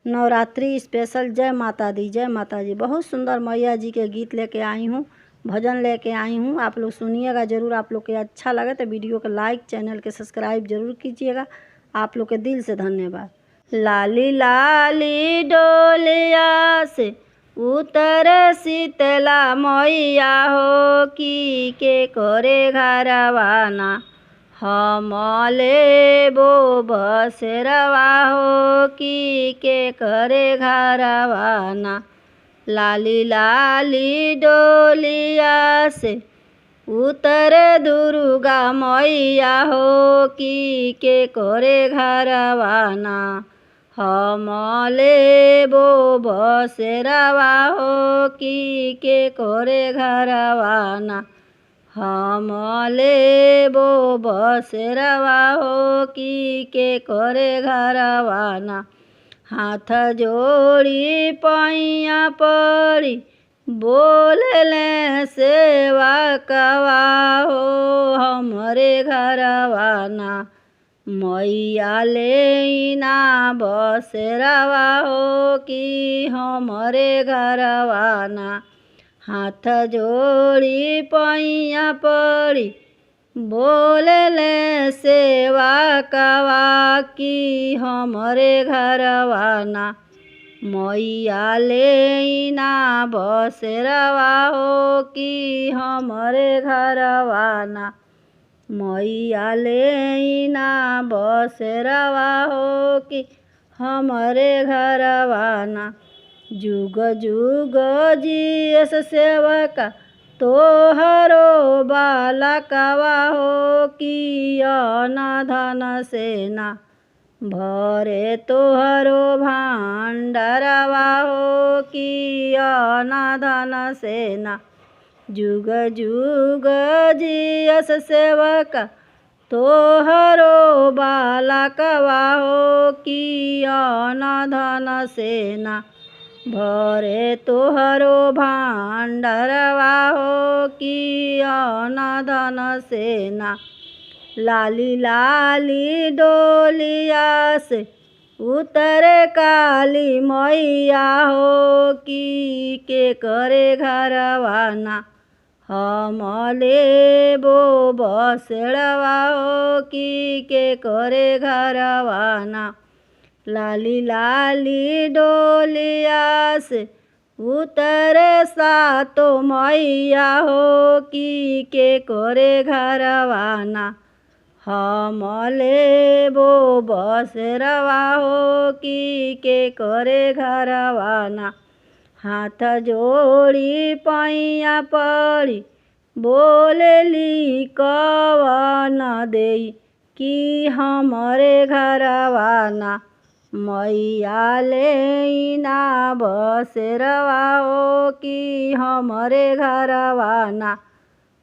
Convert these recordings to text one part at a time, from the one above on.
Navratri special जय माता दी, जय माता जी। बहुत सुंदर मैया जी के गीत लेके आई हूँ, भजन लेके आई हूँ। आप लोग सुनिएगा ज़रूर। आप लोग के अच्छा लगे तो वीडियो को लाइक, चैनल के सब्सक्राइब जरूर कीजिएगा। आप लोग के दिल से धन्यवाद। लाली लाली डोलिया से उतर शीतला मैया हो की के करे घरवाना, हमले बो बसेरवा हो की के करे घरवाना। लाली लाली डोलिया से उतर दुर्गा मैया हो की के करे घरवाना, हमले बो बसेरवा हो की के करे घरवाना, हमले बो बसेरवा हो की के करे घरवाना। हाथ जोड़ी पैया पड़ी बोलले सेवा कवा हो हमरे घरवाना, मैया लेना बसेरवा हो की हमरे घरवाना। हाथ जोड़ी पैया पड़ी बोलले सेवा कवा की हमरे घरवाना, मैया लेना बसेरवा हो की हमरे घरवाना, मैया लेना बसेरवा हो की हमरे घरवाना। जुग जुग जियस सेवका तोहरो बालकवा हो की अनधन सेना, भरे तोहरो भांडरवा हो की अनधन सेना। जुग जुग जियस सेवका तोहरो बालकवा हो की अनधन सेना, भरे तोहरो भांडरवा हो की अनधन सेना। लाली लाली डोलिया से उतरे काली मैया हो की के करे घरवाना, हमले बो बसेरवा हो की के करे घरवाना। लाली लाली डोलिया से उतरे सातो मैया हो की के करे घरवाना, हमले बो बसेरवा हो की के करे घरवाना। हाथ जोड़ी पैया पड़ी बोलेली कवन देई की हमरे घरवाना, मैया लेना बसेरवा हो की हमरे घरवाना,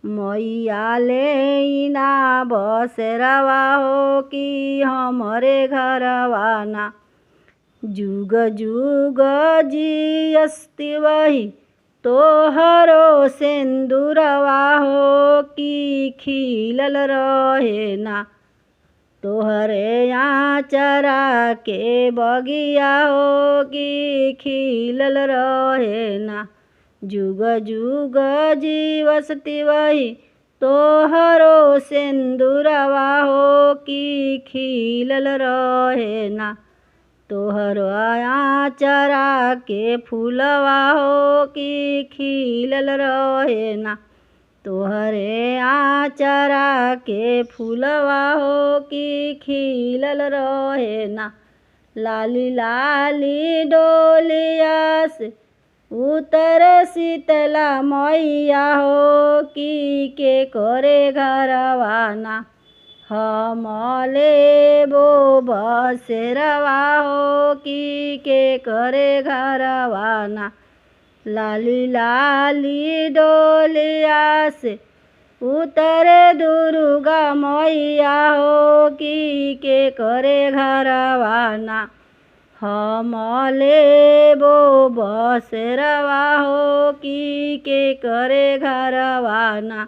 मैया लेना बसेरवा हो की हमरे घरवाना। जुग जुग जियस्ति वही तोहरो सिंदूरवा हो की खिलल रहे ना, तोहरे आचरा के बगिया हो की खिलल रहे ना। जुग जुग जीवस्ति वही तोहरो सिंदूरवा हो की खिलल रहे ना, तोहरो आचरा के फूलवा हो की खिलल रहे ना, तोहरे आचरा के फूलवा हो की खिलल रहे ना। लाली लाली डोलिया से उतर शीतला मैया हो की के करे घरवाना, हमले बो बसेरवा हो की के करे घरवाना। लाली लाली डोलिया से उतरे दुर्गा मैया हो की के करे घरवाना, हमले बो बसेरवा हो की के करे घरवाना,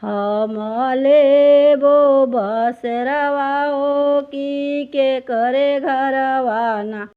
हमले बो बसेरवा हो की के करे घरवाना।